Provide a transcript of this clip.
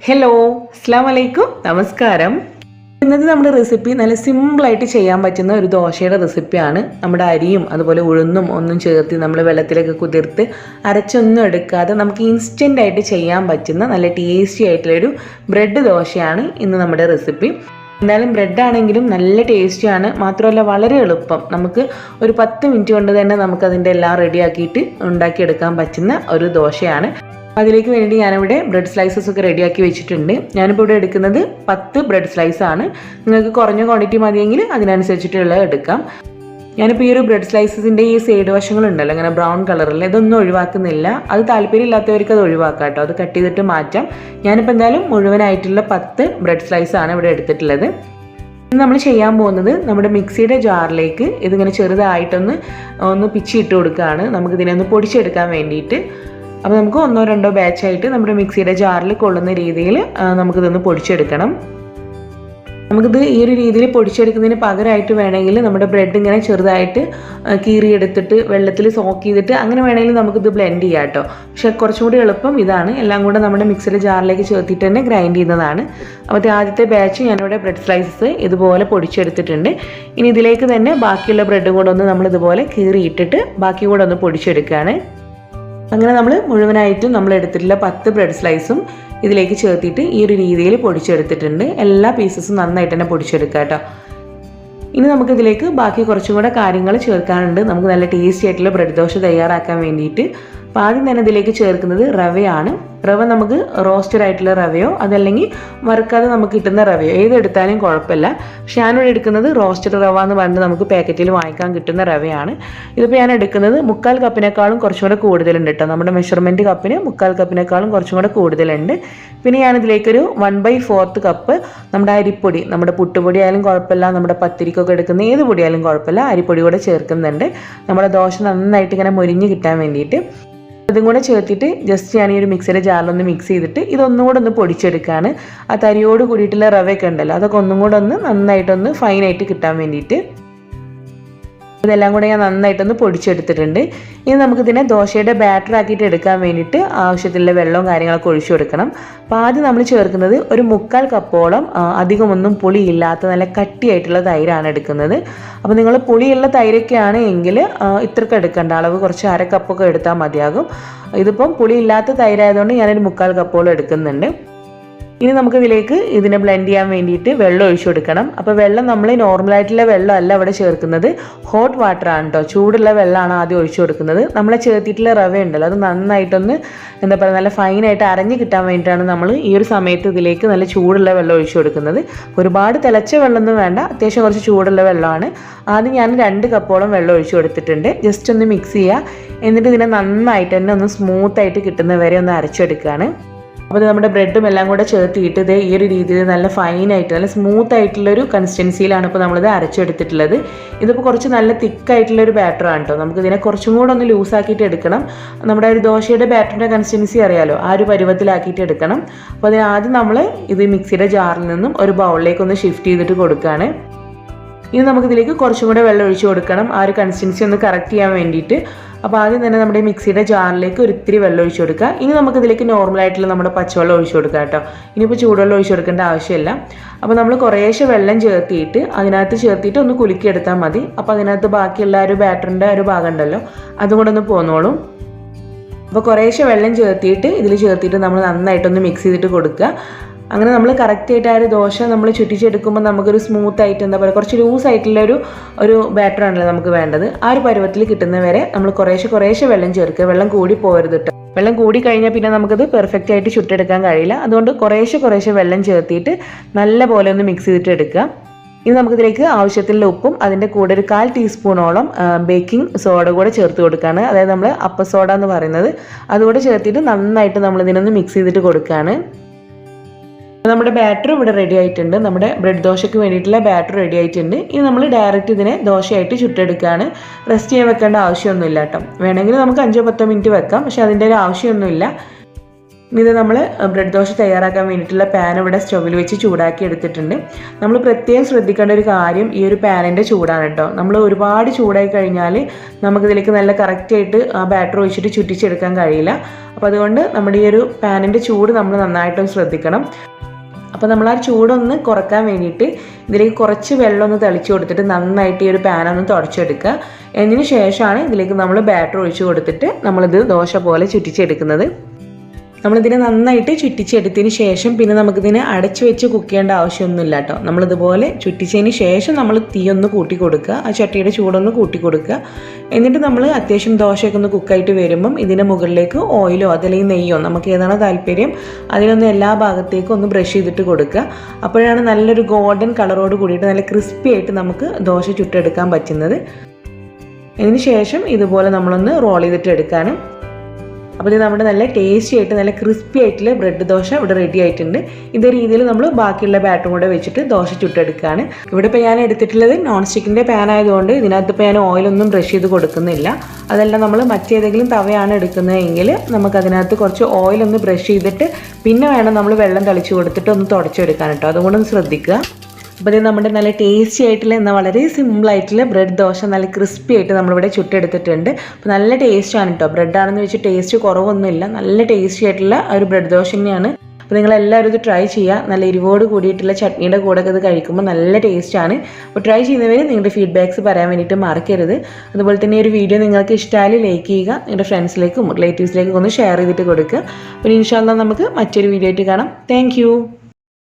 Hello, അസ്സലാമു അലൈക്കും, നമസ്കാരം. ഇന്നത്തെ നമ്മുടെ റെസിപ്പി നല്ല സിമ്പിളായിട്ട് ചെയ്യാൻ പറ്റുന്ന ഒരു ദോശയുടെ റെസിപ്പിയാണ്. നമ്മുടെ അരിയും അതുപോലെ ഉഴുന്നും ഒന്നും ചേർത്ത് നമ്മൾ വെള്ളത്തിലേക്ക് കുതിർത്ത് അരച്ചൊന്നും എടുക്കാതെ നമുക്ക് ഇൻസ്റ്റൻ്റ് ആയിട്ട് ചെയ്യാൻ പറ്റുന്ന നല്ല ടേസ്റ്റി ആയിട്ടുള്ളൊരു ബ്രെഡ് ദോശയാണ് ഇന്ന് നമ്മുടെ റെസിപ്പി. എന്തായാലും ബ്രെഡാണെങ്കിലും നല്ല ടേസ്റ്റിയാണ്, മാത്രമല്ല വളരെ എളുപ്പം. നമുക്ക് ഒരു 10 മിനിറ്റ് കൊണ്ട് തന്നെ നമുക്കതിൻ്റെ എല്ലാം റെഡിയാക്കിയിട്ട് ഉണ്ടാക്കിയെടുക്കാൻ പറ്റുന്ന ഒരു ദോശയാണ്. അതിലേക്ക് വേണ്ടി ഞാനിവിടെ ബ്രെഡ് സ്ലൈസസ് ഒക്കെ റെഡിയാക്കി വെച്ചിട്ടുണ്ട്. ഞാനിപ്പോൾ ഇവിടെ എടുക്കുന്നത് 10 ബ്രെഡ് സ്ലൈസ് ആണ്. നിങ്ങൾക്ക് കുറഞ്ഞ ക്വാണ്ടിറ്റി മതിയെങ്കിൽ അതിനനുസരിച്ചിട്ടുള്ളത് എടുക്കാം. ഞാനിപ്പോൾ ഈ ഒരു ബ്രെഡ് സ്ലൈസസിൻ്റെ ഈ സൈഡ് വശങ്ങളുണ്ടല്ലോ, അങ്ങനെ ബ്രൗൺ കളറിൽ, ഇതൊന്നും ഒഴിവാക്കുന്നില്ല. അത് താല്പര്യമില്ലാത്തവർക്ക് അത് ഒഴിവാക്കാം കേട്ടോ, അത് കട്ട് ചെയ്തിട്ട് മാറ്റാം. ഞാനിപ്പോൾ എന്തായാലും മുഴുവനായിട്ടുള്ള 10 ബ്രെഡ് സ്ലൈസ് ആണ് ഇവിടെ എടുത്തിട്ടുള്ളത്. നമ്മൾ ചെയ്യാൻ പോകുന്നത് നമ്മുടെ മിക്സിയുടെ ജാറിലേക്ക് ഇതിങ്ങനെ ചെറുതായിട്ടൊന്ന് പിച്ചിട്ട് കൊടുക്കുകയാണ്, നമുക്കിതിനെ ഒന്ന് പൊടിച്ചെടുക്കാൻ വേണ്ടിയിട്ട്. അപ്പോൾ നമുക്ക് 1-2 ബാച്ചായിട്ട് നമ്മുടെ മിക്സിയുടെ ജാറിൽ കൊള്ളുന്ന രീതിയിൽ നമുക്കിതൊന്ന് പൊടിച്ചെടുക്കണം. നമുക്കിത് ഈ ഒരു രീതിയിൽ പൊടിച്ചെടുക്കുന്നതിന് പകരമായിട്ട് വേണമെങ്കിൽ നമ്മുടെ ബ്രെഡ് ഇങ്ങനെ ചെറുതായിട്ട് കീറിയെടുത്തിട്ട് വെള്ളത്തിൽ സോക്ക് ചെയ്തിട്ട് അങ്ങനെ വേണമെങ്കിൽ നമുക്കിത് ബ്ലെൻഡ് ചെയ്യാം കേട്ടോ. പക്ഷെ കുറച്ചും കൂടി എളുപ്പം ഇതാണ്. എല്ലാം കൂടെ നമ്മുടെ മിക്സിയുടെ ജാറിലേക്ക് ചേർത്തിട്ട് തന്നെ ഗ്രൈൻഡ് ചെയ്യുന്നതാണ്. അപ്പോൾ ആദ്യത്തെ ബാച്ച് ഞാനിവിടെ ബ്രെഡ് സ്ലൈസസ് ഇതുപോലെ പൊടിച്ചെടുത്തിട്ടുണ്ട്. ഇനി ഇതിലേക്ക് തന്നെ ബാക്കിയുള്ള ബ്രെഡും കൂടെ ഒന്ന് നമ്മൾ ഇതുപോലെ കീറിയിട്ടിട്ട് ബാക്കി കൂടെ ഒന്ന് പൊടിച്ചെടുക്കുകയാണ്. അങ്ങനെ നമ്മൾ മുഴുവനായിട്ടും നമ്മൾ എടുത്തിട്ടുള്ള 10 ബ്രെഡ് സ്ലൈസും ഇതിലേക്ക് ചേർത്തിട്ട് ഈ ഒരു രീതിയിൽ പൊടിച്ചെടുത്തിട്ടുണ്ട്. എല്ലാ പീസസും നന്നായിട്ട് തന്നെ പൊടിച്ചെടുക്കുക കേട്ടോ. ഇനി നമുക്കിതിലേക്ക് ബാക്കി കുറച്ചും കൂടെ കാര്യങ്ങൾ ചേർക്കാനുണ്ട്, നമുക്ക് നല്ല ടേസ്റ്റി ആയിട്ടുള്ള ബ്രെഡ് ദോശ തയ്യാറാക്കാൻ വേണ്ടിയിട്ട്. അപ്പോൾ ആദ്യം തന്നെ ഇതിലേക്ക് ചേർക്കുന്നത് റവയാണ്. റവ നമുക്ക് റോസ്റ്റഡ് ആയിട്ടുള്ള റവയോ അതല്ലെങ്കിൽ വറുക്കാതെ നമുക്ക് കിട്ടുന്ന റവയോ ഏതെടുത്താലും കുഴപ്പമില്ല. പക്ഷെ ഞാനിവിടെ എടുക്കുന്നത് റോസ്റ്റഡ് റവ എന്ന് പറഞ്ഞിട്ട് നമുക്ക് പാക്കറ്റിൽ വാങ്ങിക്കാൻ കിട്ടുന്ന റവയാണ്. ഇതിപ്പോൾ ഞാൻ എടുക്കുന്നത് 3/4 കപ്പിനേക്കാളും കുറച്ചും കൂടെ കൂടുതലുണ്ട് കേട്ടോ. നമ്മുടെ മെഷർമെൻറ്റ് കപ്പിന് 3/4 കപ്പിനേക്കാളും കുറച്ചും കൂടെ കൂടുതലുണ്ട്. പിന്നെ ഞാനിതിലേക്കൊരു 1/4 കപ്പ് നമ്മുടെ അരിപ്പൊടി, നമ്മുടെ പുട്ടുപൊടി ആയാലും കുഴപ്പമില്ല, നമ്മുടെ പത്തിരിക്കൊക്കെ എടുക്കുന്ന ഏത് പൊടിയായാലും കുഴപ്പമില്ല, അരിപ്പൊടി കൂടെ ചേർക്കുന്നുണ്ട് നമ്മുടെ ദോശ നന്നായിട്ട് ഇങ്ങനെ മൊരിഞ്ഞ് കിട്ടാൻ വേണ്ടിയിട്ട്. അതും കൂടെ ചേർത്തിട്ട് ജസ്റ്റ് ഞാൻ ഈ ഒരു മിക്സിയുടെ ജാറിലൊന്ന് മിക്സ് ചെയ്തിട്ട് ഇതൊന്നും കൂടെ ഒന്ന് പൊടിച്ചെടുക്കുകയാണ്. ആ തരിയോട് കൂടിയിട്ടുള്ള റവയൊക്കെ ഉണ്ടല്ലോ, അതൊക്കെ ഒന്നും കൂടെ ഒന്ന് നന്നായിട്ടൊന്ന് ഫൈനായിട്ട് കിട്ടാൻ വേണ്ടിയിട്ട്. ഇതെല്ലാം കൂടെ ഞാൻ നന്നായിട്ടൊന്ന് പൊടിച്ചെടുത്തിട്ടുണ്ട്. ഇനി നമുക്കിതിനെ ദോശയുടെ ബാറ്റർ ആക്കിയിട്ട് എടുക്കാൻ വേണ്ടിയിട്ട് ആവശ്യത്തിലുള്ള വെള്ളവും കാര്യങ്ങളൊക്കെ ഒഴിച്ചു കൊടുക്കണം. അപ്പോൾ ആദ്യം നമ്മൾ ചേർക്കുന്നത് ഒരു 3/4 കപ്പോളം അധികമൊന്നും പുളിയില്ലാത്ത നല്ല കട്ടിയായിട്ടുള്ള തൈരാണ് എടുക്കുന്നത്. അപ്പോൾ നിങ്ങൾ പുളിയുള്ള തൈരൊക്കെയാണ് എങ്കിൽ ഇത്രയ്ക്ക് എടുക്കേണ്ട, അളവ് കുറച്ച് 1/2 കപ്പൊക്കെ എടുത്താൽ മതിയാകും. ഇതിപ്പം പുളിയില്ലാത്ത തൈരായതുകൊണ്ട് ഞാനൊരു 3/4 കപ്പോളം എടുക്കുന്നുണ്ട്. ഇനി നമുക്കിതിലേക്ക് ഇതിനെ ബ്ലെൻഡ് ചെയ്യാൻ വേണ്ടിയിട്ട് വെള്ളം ഒഴിച്ചു കൊടുക്കണം. അപ്പോൾ വെള്ളം നമ്മൾ നോർമലായിട്ടുള്ള വെള്ളമല്ല ഇവിടെ ചേർക്കുന്നത്, ഹോട്ട് വാട്ടറാണ് കേട്ടോ. ചൂടുള്ള വെള്ളമാണ് ആദ്യം ഒഴിച്ചു കൊടുക്കുന്നത്. നമ്മളെ ചേർത്തിട്ടുള്ള റവ ഉണ്ടല്ലോ, അത് നന്നായിട്ടൊന്ന് എന്താ പറയുക നല്ല ഫൈനായിട്ട് അരഞ്ഞ് കിട്ടാൻ വേണ്ടിയിട്ടാണ് നമ്മൾ ഈ ഒരു സമയത്ത് ഇതിലേക്ക് നല്ല ചൂടുള്ള വെള്ളം ഒഴിച്ചു കൊടുക്കുന്നത്. ഒരുപാട് തിളച്ച വെള്ളമൊന്നും വേണ്ട, അത്യാവശ്യം കുറച്ച് ചൂടുള്ള വെള്ളമാണ്. ആദ്യം ഞാൻ 2 കപ്പോളം വെള്ളം ഒഴിച്ചു കൊടുത്തിട്ടുണ്ട്. ജസ്റ്റ് ഒന്ന് മിക്സ് ചെയ്യുക, എന്നിട്ട് ഇതിനെ നന്നായിട്ട് തന്നെ ഒന്ന് സ്മൂത്തായിട്ട് കിട്ടുന്നവരെ ഒന്ന് അരച്ചെടുക്കുകയാണ്. അപ്പോൾ നമ്മുടെ ബ്രെഡും എല്ലാം കൂടെ ചേർത്തിയിട്ട് ഇത് ഈ ഒരു രീതിയിൽ നല്ല ഫൈനായിട്ട് നല്ല സ്മൂത്ത് ആയിട്ടുള്ളൊരു കൺസിസ്റ്റൻസിയിലാണ് ഇപ്പോൾ നമ്മളിത് അരച്ചെടുത്തിട്ടുള്ളത്. ഇതിപ്പോൾ കുറച്ച് നല്ല തിക്കായിട്ടുള്ളൊരു ബാറ്ററാണ് കേട്ടോ. നമുക്കിതിനെ കുറച്ചും കൂടെ ഒന്ന് ലൂസാക്കിയിട്ട് എടുക്കണം. നമ്മുടെ ഒരു ദോശയുടെ ബാറ്ററിൻ്റെ കൺസിസ്റ്റൻസി അറിയാലോ, ആ ഒരു പരുവത്തിലാക്കിയിട്ട് എടുക്കണം. അപ്പോൾ അതിന് ആദ്യം നമ്മൾ ഇത് മിക്സിയുടെ ജാറിൽ നിന്നും ഒരു ബൗളിലേക്ക് ഒന്ന് ഷിഫ്റ്റ് ചെയ്തിട്ട് കൊടുക്കുകയാണ്. ഇനി നമുക്കിതിലേക്ക് കുറച്ചും കൂടെ വെള്ളം ഒഴിച്ച് കൊടുക്കണം, ആ ഒരു കൺസിസ്റ്റൻസി ഒന്ന് കറക്റ്റ് ചെയ്യാൻ വേണ്ടിയിട്ട്. അപ്പോൾ ആദ്യം തന്നെ നമ്മുടെ മിക്സിയുടെ ജാറിലേക്ക് ഒരിത്തിരി വെള്ളം ഒഴിച്ച് കൊടുക്കുക. ഇനി നമുക്കിതിലേക്ക് നോർമലായിട്ടുള്ള നമ്മുടെ പച്ചവെള്ളം ഒഴിച്ച് കൊടുക്കുക കേട്ടോ. ഇനിയിപ്പോൾ ചൂടുവെള്ളം ഒഴിച്ച് കൊടുക്കേണ്ട ആവശ്യമില്ല. അപ്പോൾ നമ്മൾ കുറേശ്ശെ വെള്ളം ചേർത്തിയിട്ട് അതിനകത്ത് ചേർത്തിട്ട് ഒന്ന് കുലുക്കിയെടുത്താൽ മതി. അപ്പോൾ അതിനകത്ത് ബാക്കിയുള്ള ഒരു ബാറ്ററിൻ്റെ ഒരു ഭാഗം ഉണ്ടല്ലോ, അതും കൂടെ ഒന്ന് പോന്നോളും. അപ്പോൾ കുറേശ്ശെ വെള്ളം ചേർത്തിയിട്ട് ഇതിൽ ചേർത്തിട്ട് നമ്മൾ നന്നായിട്ടൊന്ന് മിക്സ് ചെയ്തിട്ട് കൊടുക്കുക. അങ്ങനെ നമ്മൾ കറക്റ്റായിട്ട് ആ ഒരു ദോശ നമ്മൾ ചുറ്റിച്ചെടുക്കുമ്പോൾ നമുക്കൊരു സ്മൂത്തായിട്ട് എന്താ പറയുക കുറച്ച് ലൂസായിട്ടുള്ള ഒരു ബാറ്ററാണല്ലോ നമുക്ക് വേണ്ടത്. ആ ഒരു പരുവത്തിൽ കിട്ടുന്നവരെ നമ്മൾ കുറേശ്ശെ വെള്ളം ചേർക്കുക. വെള്ളം കൂടി പോകരുത് കേട്ടോ. വെള്ളം കൂടി കഴിഞ്ഞാൽ പിന്നെ നമുക്കത് പെർഫെക്റ്റ് ആയിട്ട് ചുട്ടെടുക്കാൻ കഴിയില്ല. അതുകൊണ്ട് കുറേശ്ശെ വെള്ളം ചേർത്തിട്ട് നല്ല പോലെ ഒന്ന് മിക്സ് ചെയ്തിട്ട് എടുക്കുക. ഇനി നമുക്കിതിലേക്ക് ആവശ്യത്തിനുള്ള ഉപ്പും അതിൻ്റെ കൂടെ ഒരു 1/4 ടീസ്പൂണോളം ബേക്കിംഗ് സോഡ കൂടെ ചേർത്ത് കൊടുക്കുകയാണ്. അതായത് നമ്മൾ അപ്പ സോഡ എന്ന് പറയുന്നത്, അതുകൂടെ ചേർത്തിട്ട് നന്നായിട്ട് നമ്മളിതിനൊന്ന് മിക്സ് ചെയ്തിട്ട് കൊടുക്കുകയാണ്. നമ്മുടെ ബാറ്റർ ഇവിടെ റെഡി ആയിട്ടുണ്ട്. നമ്മുടെ ബ്രെഡ് ദോശയ്ക്ക് വേണ്ടിയിട്ടുള്ള ബാറ്റർ റെഡി ആയിട്ടുണ്ട്. ഇനി നമ്മൾ ഡയറക്റ്റ് ഇതിനെ ദോശയായിട്ട് ചുട്ടെടുക്കുകയാണ്. റെസ്റ്റ് ചെയ്യാൻ വെക്കേണ്ട ആവശ്യമൊന്നുമില്ല കേട്ടോ. വേണമെങ്കിൽ നമുക്ക് 5-10 മിനിറ്റ് വെക്കാം, പക്ഷെ അതിൻ്റെ ഒരു ആവശ്യമൊന്നുമില്ല. ഇത് നമ്മൾ ബ്രെഡ് ദോശ തയ്യാറാക്കാൻ വേണ്ടിയിട്ടുള്ള പാൻ ഇവിടെ സ്റ്റൗവിൽ വെച്ച് ചൂടാക്കി എടുത്തിട്ടുണ്ട്. നമ്മൾ പ്രത്യേകം ശ്രദ്ധിക്കേണ്ട ഒരു കാര്യം ഈ ഒരു പാനിൻ്റെ ചൂടാണ് കേട്ടോ. നമ്മൾ ഒരുപാട് ചൂടായി കഴിഞ്ഞാൽ നമുക്കിതിലേക്ക് നല്ല കറക്റ്റായിട്ട് ആ ബാറ്റർ ഒഴിച്ചിട്ട് ചുറ്റിച്ചെടുക്കാൻ കഴിയില്ല. അപ്പോൾ അതുകൊണ്ട് നമ്മുടെ ഈ ഒരു പാനിൻ്റെ ചൂട് നമ്മൾ നന്നായിട്ടൊന്ന് ശ്രദ്ധിക്കണം. അപ്പോൾ നമ്മൾ ആ ചൂടൊന്ന് കുറക്കാൻ വേണ്ടിയിട്ട് ഇതിലേക്ക് കുറച്ച് വെള്ളം ഒന്ന് തെളിച്ച് കൊടുത്തിട്ട് നന്നായിട്ട് ഈ ഒരു പാനൊന്ന് തുടച്ചെടുക്കുക. അതിന് ശേഷമാണ് ഇതിലേക്ക് നമ്മൾ ബാറ്റർ ഒഴിച്ച് കൊടുത്തിട്ട് നമ്മളിത് ദോശ പോലെ ചുറ്റിച്ചെടുക്കുന്നത്. നമ്മളിതിനെ നന്നായിട്ട് ചുറ്റിച്ചെടുത്തതിന് ശേഷം പിന്നെ നമുക്കിതിനെ അടച്ച് വെച്ച് കുക്ക് ചെയ്യേണ്ട ആവശ്യമൊന്നുമില്ല കേട്ടോ. നമ്മളിതുപോലെ ചുറ്റിച്ചതിന് ശേഷം നമ്മൾ തീയൊന്ന് കൂട്ടി കൊടുക്കുക, ആ ചട്ടിയുടെ ചൂടൊന്ന് കൂട്ടി കൊടുക്കുക. എന്നിട്ട് നമ്മൾ അത്യാവശ്യം ദോശയൊക്കെ ഒന്ന് കുക്കായിട്ട് വരുമ്പം ഇതിൻ്റെ മുകളിലേക്ക് ഓയിലോ അതല്ലെങ്കിൽ നെയ്യോ നമുക്ക് ഏതാണോ താല്പര്യം അതിനൊന്ന് എല്ലാ ഭാഗത്തേക്കും ഒന്ന് ബ്രഷ് ചെയ്തിട്ട് കൊടുക്കുക. അപ്പോഴാണ് നല്ലൊരു ഗോൾഡൻ കളറോട് കൂടിയിട്ട് നല്ല ക്രിസ്പി ആയിട്ട് നമുക്ക് ദോശ ചുട്ടെടുക്കാൻ പറ്റുന്നത്. ഇതിന് ശേഷം ഇതുപോലെ നമ്മളൊന്ന് റോൾ ചെയ്തിട്ട് എടുക്കാനും. അപ്പോൾ ഇത് നമ്മുടെ നല്ല ടേസ്റ്റി ആയിട്ട് നല്ല ക്രിസ്പി ആയിട്ടുള്ള ബ്രെഡ് ദോശ ഇവിടെ റെഡി ആയിട്ടുണ്ട്. ഇതേ രീതിയിൽ നമ്മൾ ബാക്കിയുള്ള ബാറ്ററും കൂടെ വെച്ചിട്ട് ദോശ ചുട്ടെടുക്കുകയാണ്. ഇവിടെ ഇപ്പോൾ ഞാൻ എടുത്തിട്ടുള്ളത് നോൺ സ്റ്റിക്കിൻ്റെ പാൻ ആയതുകൊണ്ട് ഇതിനകത്ത് ഇപ്പോൾ ഞാൻ ഓയിലൊന്നും ബ്രഷ് ചെയ്ത് കൊടുക്കുന്നില്ല. അതല്ല നമ്മൾ മറ്റേതെങ്കിലും തവയാണ് എടുക്കുന്നതെങ്കിൽ നമുക്കതിനകത്ത് കുറച്ച് ഓയിലൊന്ന് ബ്രഷ് ചെയ്തിട്ട് പിന്നെ വേണം നമ്മൾ വെള്ളം തളിച്ച് കൊടുത്തിട്ട് ഒന്ന് തുടച്ചെടുക്കാൻ കേട്ടോ. അതുകൊണ്ടൊന്ന് ശ്രദ്ധിക്കുക. അപ്പോൾ ഇത് നമ്മുടെ നല്ല ടേസ്റ്റി ആയിട്ടുള്ള എന്നാൽ വളരെ സിമ്പിളായിട്ടുള്ള ബ്രെഡ് ദോശ നല്ല ക്രിസ്പി ആയിട്ട് നമ്മളിവിടെ ചുട്ടെടുത്തിട്ടുണ്ട്. അപ്പോൾ നല്ല ടേസ്റ്റാണ് കേട്ടോ. ബ്രെഡാണെന്ന് വെച്ച് ടേസ്റ്റ് കുറവൊന്നുമില്ല, നല്ല ടേസ്റ്റി ആയിട്ടുള്ള ഒരു ബ്രെഡ് ദോശ തന്നെയാണ്. അപ്പോൾ നിങ്ങളെല്ലാവരും ഇത് ട്രൈ ചെയ്യുക. നല്ല എരിവോട് കൂടിയിട്ടുള്ള ചട്നിയുടെ കൂടെ ഇത് കഴിക്കുമ്പോൾ നല്ല ടേസ്റ്റാണ്. അപ്പോൾ ട്രൈ ചെയ്യുന്നവർ നിങ്ങളുടെ ഫീഡ്ബാക്ക്സ് പറയാൻ വേണ്ടിയിട്ട് മറക്കരുത്. അതുപോലെ തന്നെ ഒരു വീഡിയോ നിങ്ങൾക്ക് ഇഷ്ടമായാൽ ലൈക്ക് ചെയ്യുക, നിങ്ങളുടെ ഫ്രണ്ട്സിലേക്കും റിലേറ്റീവ്സിലേക്കും ഒന്ന് ഷെയർ ചെയ്തിട്ട് കൊടുക്കുക. അപ്പോൾ ഇൻഷാ അല്ലാഹ് നമുക്ക് മറ്റൊരു വീഡിയോ ആയിട്ട് കാണാം. താങ്ക്